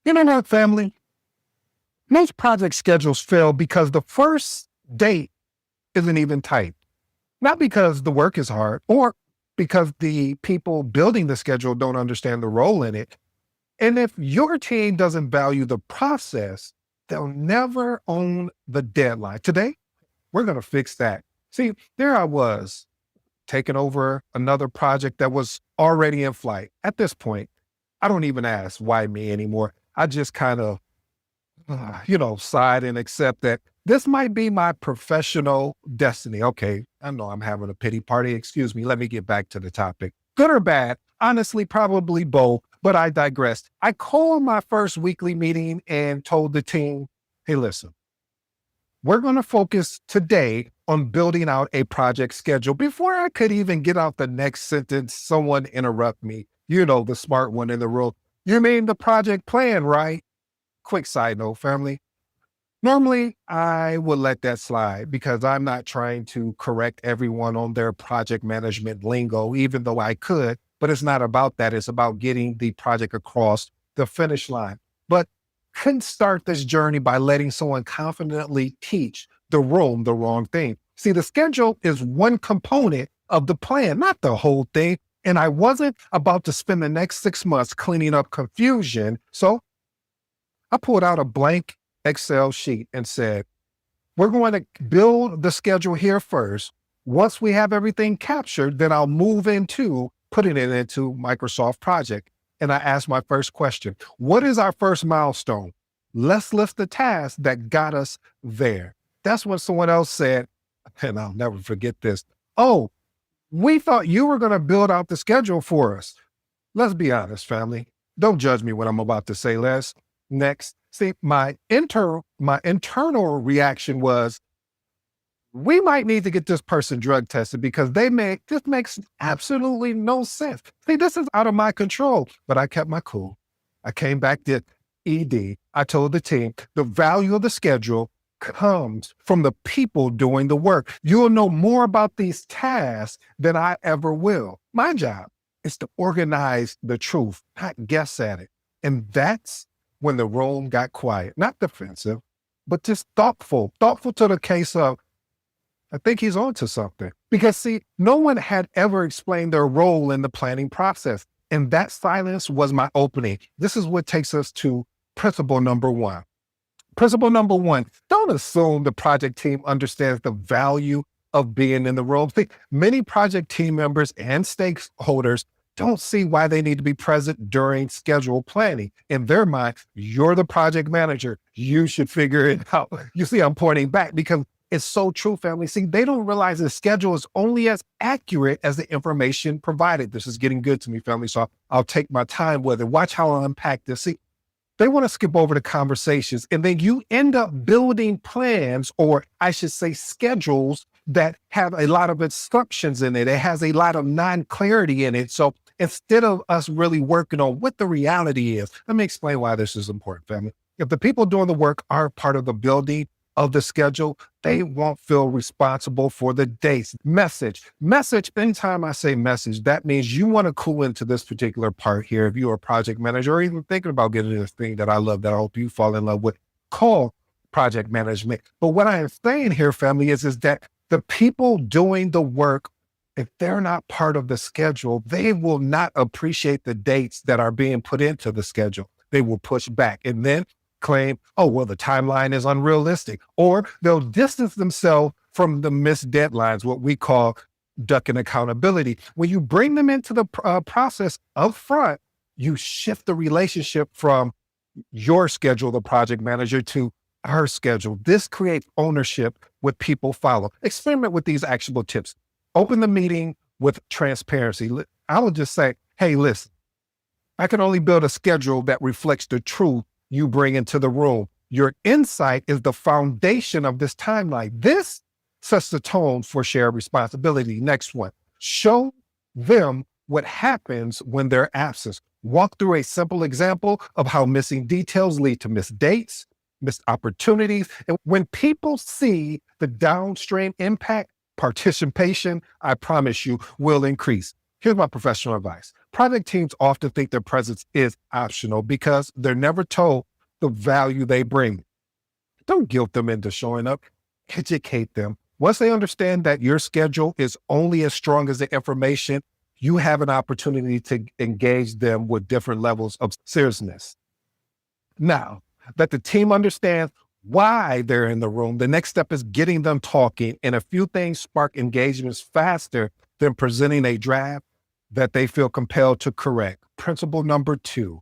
You know what, family? Most project schedules fail because the first date isn't even tight. Not because the work is hard or because the people building the schedule don't understand the role in it. And if your team doesn't value the process, they'll never own the deadline. Today, we're going to fix that. See, there I was taking over another project that was already in flight. At this point, I don't even ask why me anymore. I just kind of sigh and accept that this might be my professional destiny. Okay, I know I'm having a pity party. Excuse me. Let me get back to the topic. Good or bad? Honestly, probably both, but I digressed. I called my first weekly meeting and told the team, hey, listen, we're going to focus today on building out a project schedule. Before I could even get out the next sentence, someone interrupt me. The smart one in the room. You mean the project plan, right? Quick side note, family. Normally, I would let that slide because I'm not trying to correct everyone on their project management lingo, even though I could, but it's not about that. It's about getting the project across the finish line. But couldn't start this journey by letting someone confidently teach the room the wrong thing. See, the schedule is one component of the plan, not the whole thing. And I wasn't about to spend the next 6 months cleaning up confusion. So I pulled out a blank Excel sheet and said, we're going to build the schedule here first. Once we have everything captured, then I'll move into putting it into Microsoft Project. And I asked my first question, what is our first milestone? Let's list the task that got us there. That's when someone else said, and I'll never forget this, oh, we thought you were going to build out the schedule for us. Let's be honest, family. Don't judge me when I'm about to say less. Next. See, my internal reaction was, we might need to get this person drug tested because this makes absolutely no sense. See, this is out of my control, but I kept my cool. I came back to ED. I told the team the value of the schedule comes from the people doing the work. You'll know more about these tasks than I ever will. My job is to organize the truth, not guess at it. And that's when the room got quiet, not defensive, but just thoughtful to the case of, I think he's onto something. Because see, no one had ever explained their role in the planning process. And that silence was my opening. This is what takes us to principle number one. Principle number one, don't assume the project team understands the value of being in the room. See, many project team members and stakeholders don't see why they need to be present during schedule planning. In their mind, you're the project manager. You should figure it out. You see, I'm pointing back because it's so true, family. See, they don't realize the schedule is only as accurate as the information provided. This is getting good to me, family. So I'll take my time with it. Watch how I unpack this. See, they want to skip over the conversations and then you end up building plans, or I should say schedules, that have a lot of instructions in it. It has a lot of non-clarity in it. So instead of us really working on what the reality is, let me explain why this is important, family. If the people doing the work are part of the building of the schedule, they won't feel responsible for the dates. Message. Anytime I say message, that means you want to clue into this particular part here. If you're a project manager or even thinking about getting this thing that I love, that I hope you fall in love with, call project management. But what I am saying here, family, is that the people doing the work, if they're not part of the schedule, they will not appreciate the dates that are being put into the schedule. They will push back and then claim, oh, well, the timeline is unrealistic, or they'll distance themselves from the missed deadlines, what we call ducking accountability. When you bring them into the process up front, you shift the relationship from your schedule, the project manager, to her schedule. This creates ownership with people follow. Experiment with these actionable tips. Open the meeting with transparency. I will just say, hey, listen, I can only build a schedule that reflects the truth you bring into the room. Your insight is the foundation of this timeline. This sets the tone for shared responsibility. Next one, show them what happens when they're absent. Walk through a simple example of how missing details lead to missed dates, missed opportunities. And when people see the downstream impact, participation, I promise you, will increase. Here's my professional advice. Project teams often think their presence is optional because they're never told the value they bring. Don't guilt them into showing up, educate them. Once they understand that your schedule is only as strong as the information, you have an opportunity to engage them with different levels of seriousness. Now that the team understands why they're in the room, the next step is getting them talking, and a few things spark engagements faster than presenting a draft that they feel compelled to correct. Principle number 2,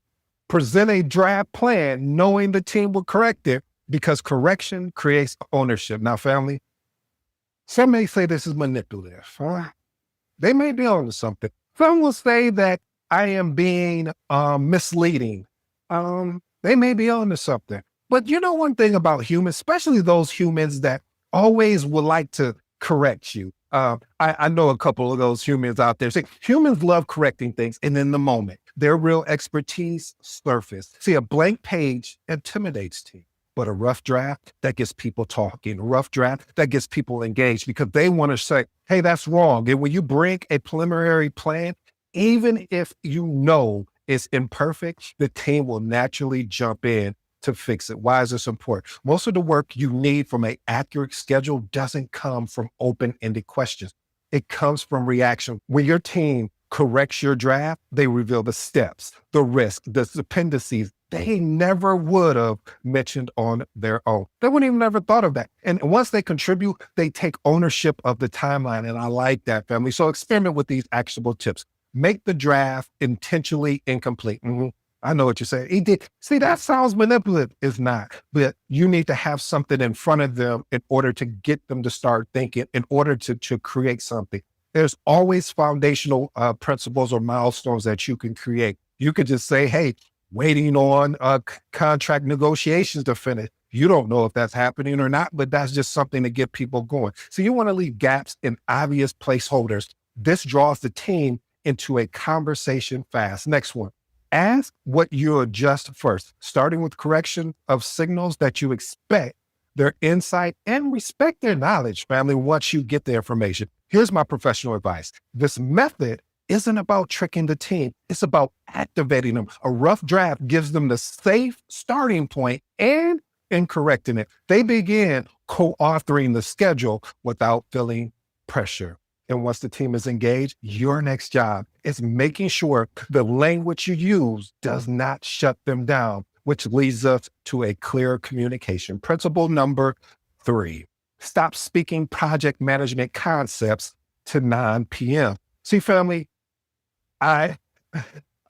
present a draft plan knowing the team will correct it because correction creates ownership. Now, family, some may say this is manipulative. They may be on to something. Some will say that I am being misleading. They may be on to something. But you know one thing about humans, especially those humans that always would like to correct you. I know a couple of those humans out there. See, humans love correcting things, and in the moment, their real expertise surface. See, a blank page intimidates team, but a rough draft that gets people talking, a rough draft that gets people engaged because they want to say, hey, that's wrong. And when you bring a preliminary plan, even if you know it's imperfect, the team will naturally jump in to fix it. Why is this important? Most of the work you need from an accurate schedule doesn't come from open-ended questions. It comes from reaction. When your team corrects your draft, they reveal the steps, the risk, the dependencies they never would have mentioned on their own. They wouldn't even ever thought of that. And once they contribute, they take ownership of the timeline. And I like that, family. So experiment with these actionable tips. Make the draft intentionally incomplete. I know what you're saying. He did. See, that sounds manipulative. It's not. But you need to have something in front of them in order to get them to start thinking, in order to create something. There's always foundational principles or milestones that you can create. You could just say, hey, waiting on contract negotiations to finish. You don't know if that's happening or not, but that's just something to get people going. So you want to leave gaps in obvious placeholders. This draws the team into a conversation fast. Next one. Ask what you adjust first, starting with correction of signals that you expect, their insight, and respect their knowledge, family, once you get the information. Here's my professional advice. This method isn't about tricking the team. It's about activating them. A rough draft gives them the safe starting point, and in correcting it, they begin co-authoring the schedule without feeling pressure. And once the team is engaged, your next job is making sure the language you use does not shut them down, which leads us to a clear communication. Principle number 3, stop speaking project management concepts to non-PM. See, family, I'm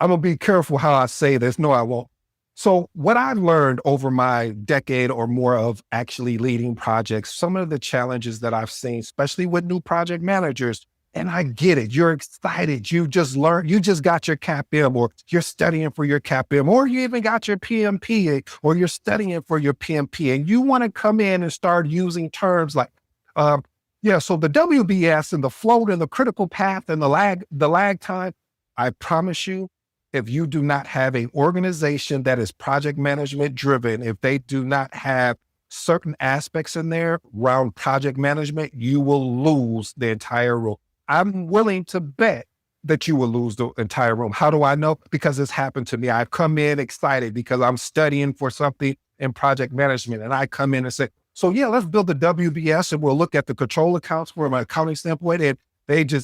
gonna be careful how I say this. No, I won't. So what I've learned over my decade or more of actually leading projects, some of the challenges that I've seen, especially with new project managers, and I get it. You're excited. You just learned, you just got your CAPM, or you're studying for your CAPM, or you even got your PMP, or you're studying for your PMP, and you want to come in and start using terms like, so the WBS and the float and the critical path and the lag time. I promise you, if you do not have an organization that is project management driven, if they do not have certain aspects in there around project management, you will lose the entire room. I'm willing to bet that you will lose the entire room. How do I know? Because it's happened to me. I've come in excited because I'm studying for something in project management, and I come in and say, so yeah, let's build the WBS and we'll look at the control accounts from an accounting standpoint. And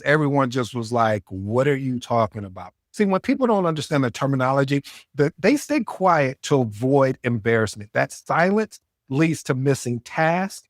everyone just was like, what are you talking about? See, when people don't understand the terminology, they stay quiet to avoid embarrassment. That silence leads to missing tasks,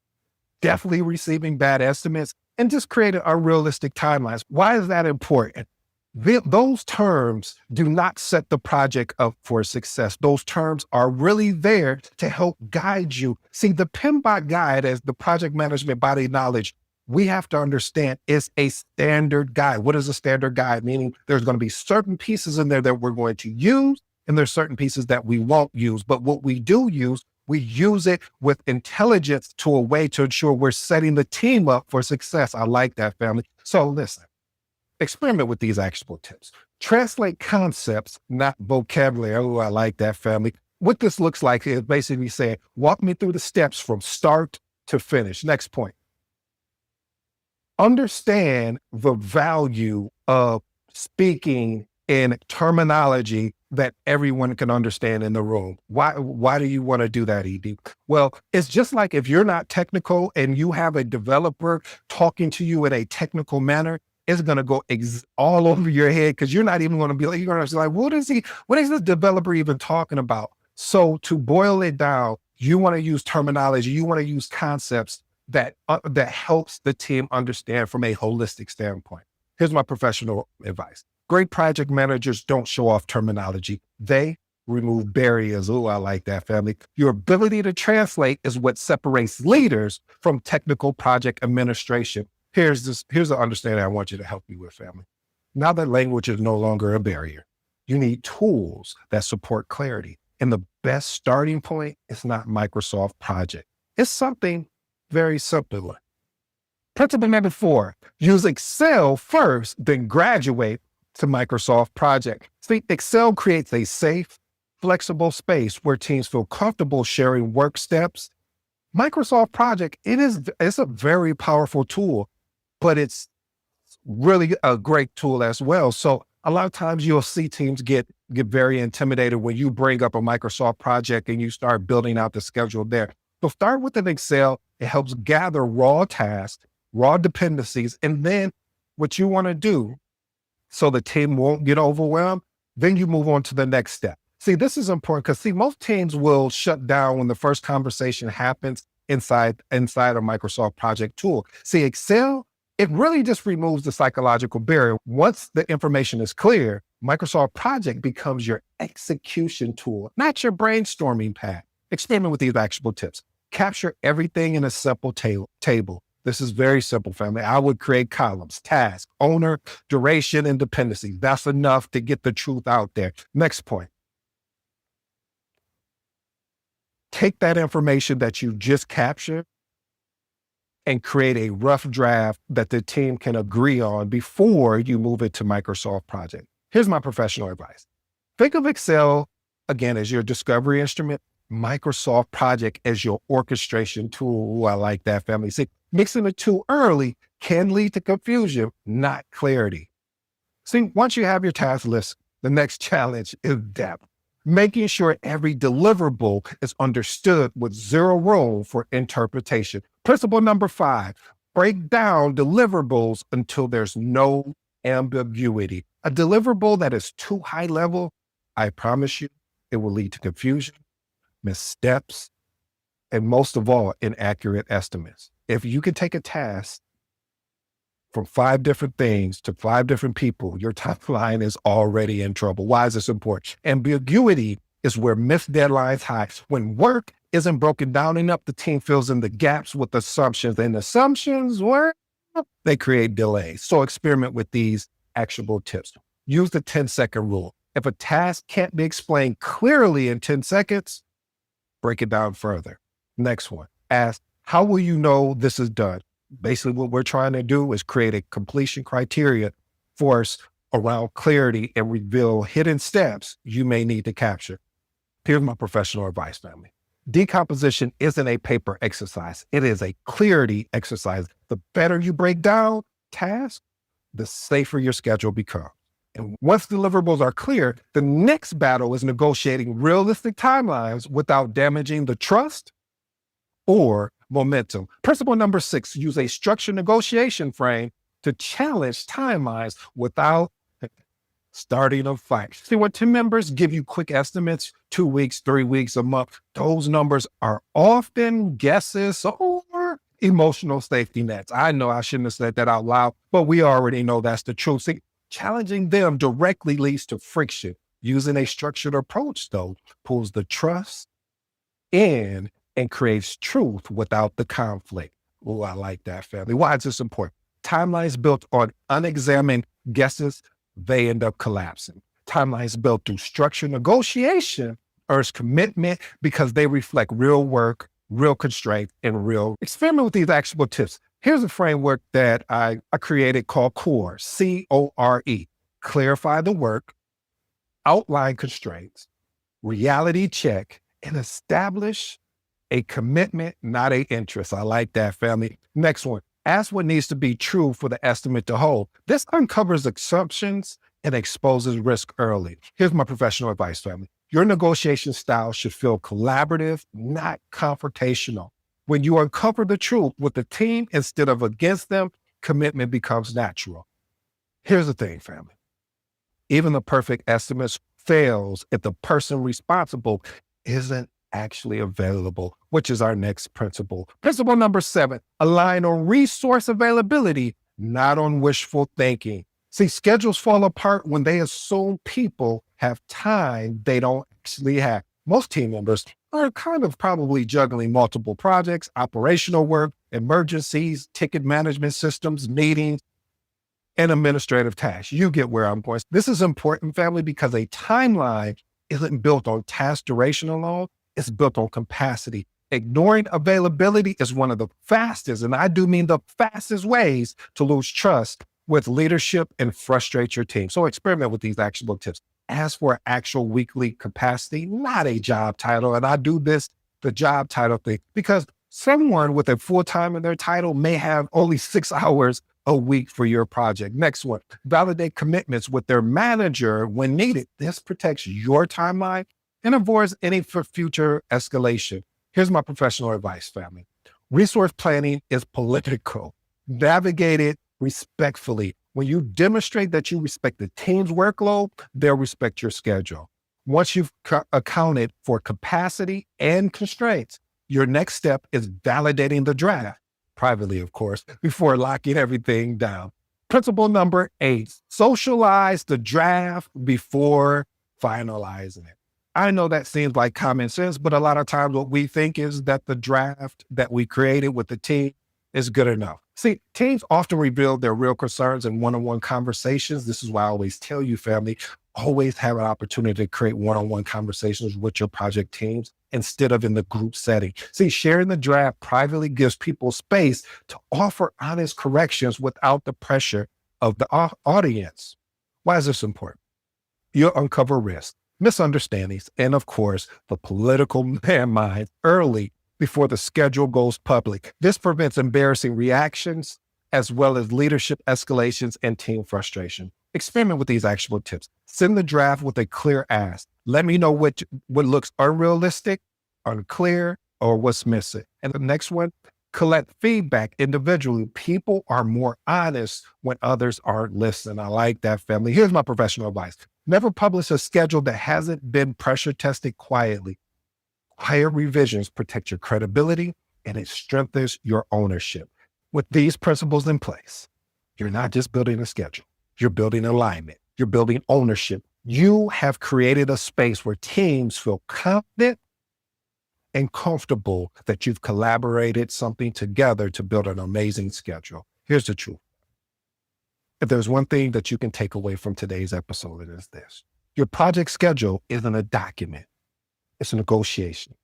definitely receiving bad estimates, and just creating unrealistic timelines. Why is that important? Those terms do not set the project up for success. Those terms are really there to help guide you. See, the PMBOK guide, as the project management body of knowledge, we have to understand is a standard guide. What is a standard guide? Meaning there's going to be certain pieces in there that we're going to use, and there's certain pieces that we won't use. But what we do use, we use it with intelligence to a way to ensure we're setting the team up for success. I like that, family. So listen, experiment with these actionable tips. Translate concepts, not vocabulary. Oh, I like that, family. What this looks like is basically saying, walk me through the steps from start to finish. Next point. Understand the value of speaking in terminology that everyone can understand in the room. Why do you want to do that, ED? Well, it's just like if you're not technical and you have a developer talking to you in a technical manner, it's going to go all over your head because you're not even going to be like, you're going to be like, what is this developer even talking about? So to boil it down, you want to use terminology, you want to use concepts that helps the team understand from a holistic standpoint. Here's my professional advice. Great project managers don't show off terminology. They remove barriers. Oh, I like that, family. Your ability to translate is what separates leaders from technical project administration. Here's the understanding I want you to help you with, family. Now that language is no longer a barrier, you need tools that support clarity. And the best starting point is not Microsoft Project. It's something very simple. Principle number 4, use Excel first, then graduate to Microsoft Project. See, Excel creates a safe, flexible space where teams feel comfortable sharing work steps. Microsoft Project, it's a very powerful tool, but it's really a great tool as well. So a lot of times you'll see teams get very intimidated when you bring up a Microsoft Project and you start building out the schedule there. So start with an Excel. It helps gather raw tasks, raw dependencies, and then what you want to do so the team won't get overwhelmed, then you move on to the next step. See, this is important because most teams will shut down when the first conversation happens inside a Microsoft Project tool. See, Excel, it really just removes the psychological barrier. Once the information is clear, Microsoft Project becomes your execution tool, not your brainstorming pad. Experiment with these actionable tips. Capture everything in a simple table. This is very simple, family. I would create columns: task, owner, duration, and dependency. That's enough to get the truth out there. Next point. Take that information that you just captured and create a rough draft that the team can agree on before you move it to Microsoft Project. Here's my professional advice. Think of Excel, again, as your discovery instrument, Microsoft Project as your orchestration tool. Ooh, I like that, family. See, mixing the two early can lead to confusion, not clarity. See, once you have your task list, the next challenge is depth. Making sure every deliverable is understood with zero room for interpretation. Principle number 5, break down deliverables until there's no ambiguity. A deliverable that is too high level, I promise you, it will lead to confusion, missteps, and most of all, inaccurate estimates. If you can take a task from 5 different things to 5 different people, your timeline is already in trouble. Why is this important? Ambiguity is where missed deadlines hide. When work isn't broken down enough, the team fills in the gaps with assumptions, and assumptions, they create delays. So experiment with these actionable tips. Use the 10-second rule. If a task can't be explained clearly in 10 seconds, break it down further. Next one, ask, how will you know this is done? Basically, what we're trying to do is create a completion criteria for us around clarity and reveal hidden steps you may need to capture. Here's my professional advice, family. Decomposition isn't a paper exercise. It is a clarity exercise. The better you break down tasks, the safer your schedule becomes. And once deliverables are clear, the next battle is negotiating realistic timelines without damaging the trust or momentum. Principle number 6, use a structured negotiation frame to challenge timelines without starting a fight. See, when team members give you quick estimates, 2 weeks, 3 weeks, a month, those numbers are often guesses or emotional safety nets. I know I shouldn't have said that out loud, but we already know that's the truth. See, challenging them directly leads to friction. Using a structured approach, though, pulls the trust in and creates truth without the conflict. Oh, I like that, family. Why is this important? Timelines built on unexamined guesses, they end up collapsing. Timelines built through structured negotiation earns commitment because they reflect real work, real constraint, and real experiment with these actionable tips. Here's a framework that I created called CORE, C-O-R-E. Clarify the work, outline constraints, reality check, and establish a commitment, not an interest. I like that, family. Next one, ask what needs to be true for the estimate to hold. This uncovers assumptions and exposes risk early. Here's my professional advice, family. Your negotiation style should feel collaborative, not confrontational. When you uncover the truth with the team instead of against them, commitment becomes natural. Here's the thing, family. Even the perfect estimates fails if the person responsible isn't actually available, which is our next principle. Principle number 7, align on resource availability, not on wishful thinking. See, schedules fall apart when they assume people have time they don't actually have. Most team members are kind of probably juggling multiple projects, operational work, emergencies, ticket management systems, meetings, and administrative tasks. You get where I'm going. This is important, family, because a timeline isn't built on task duration alone. It's built on capacity. Ignoring availability is one of the fastest, and I do mean the fastest ways to lose trust with leadership and frustrate your team. So experiment with these actionable tips. Ask for actual weekly capacity, not a job title. And I do this, the job title thing, because someone with a full-time in their title may have only 6 hours a week for your project. Next one, validate commitments with their manager when needed. This protects your timeline and avoids any future escalation. Here's my professional advice, family. Resource planning is political. Navigate it respectfully. When you demonstrate that you respect the team's workload, they'll respect your schedule. Once you've accounted for capacity and constraints, your next step is validating the draft, privately, of course, before locking everything down. Principle number 8, socialize the draft before finalizing it. I know that seems like common sense, but a lot of times what we think is that the draft that we created with the team is good enough. See, teams often reveal their real concerns in one-on-one conversations. This is why I always tell you, family, always have an opportunity to create one-on-one conversations with your project teams instead of in the group setting. See, sharing the draft privately gives people space to offer honest corrections without the pressure of the audience. Why is this important? You'll uncover risks, misunderstandings, and of course, the political landmines early before the schedule goes public. This prevents embarrassing reactions as well as leadership escalations and team frustration. Experiment with these actionable tips. Send the draft with a clear ask. Let me know what looks unrealistic, unclear, or what's missing. And the next one, collect feedback individually. People are more honest when others aren't listening. I like that, family. Here's my professional advice. Never publish a schedule that hasn't been pressure tested quietly. Quiet revisions protect your credibility and it strengthens your ownership. With these principles in place, you're not just building a schedule, you're building alignment, you're building ownership. You have created a space where teams feel confident and comfortable that you've collaborated something together to build an amazing schedule. Here's the truth. If there's one thing that you can take away from today's episode, it is this. Your project schedule isn't a document. It's a negotiation.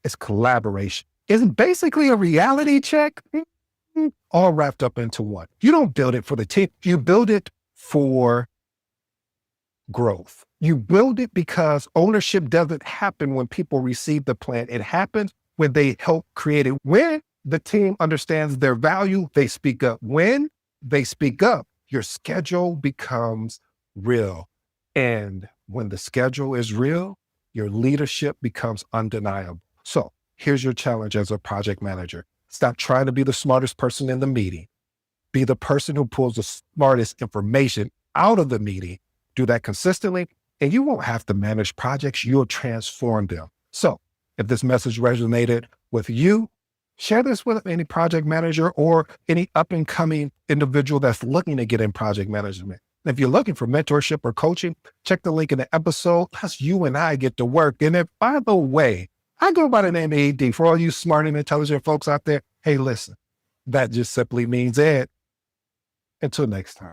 It's collaboration. It's basically a reality check, all wrapped up into one. You don't build it for the team. You build it for growth. You build it because ownership doesn't happen when people receive the plan. It happens when they help create it. When the team understands their value, they speak up. When they speak up, your schedule becomes real. And when the schedule is real, your leadership becomes undeniable. So here's your challenge as a project manager. Stop trying to be the smartest person in the meeting. Be the person who pulls the smartest information out of the meeting. Do that consistently, and you won't have to manage projects. You'll transform them. So if this message resonated with you, share this with any project manager or any up and coming individual that's looking to get in project management. If you're looking for mentorship or coaching, check the link in the episode. Plus, you and I get to work. And if, by the way, I go by the name of AD. For all you smart and intelligent folks out there, hey, listen, that just simply means Ed. Until next time.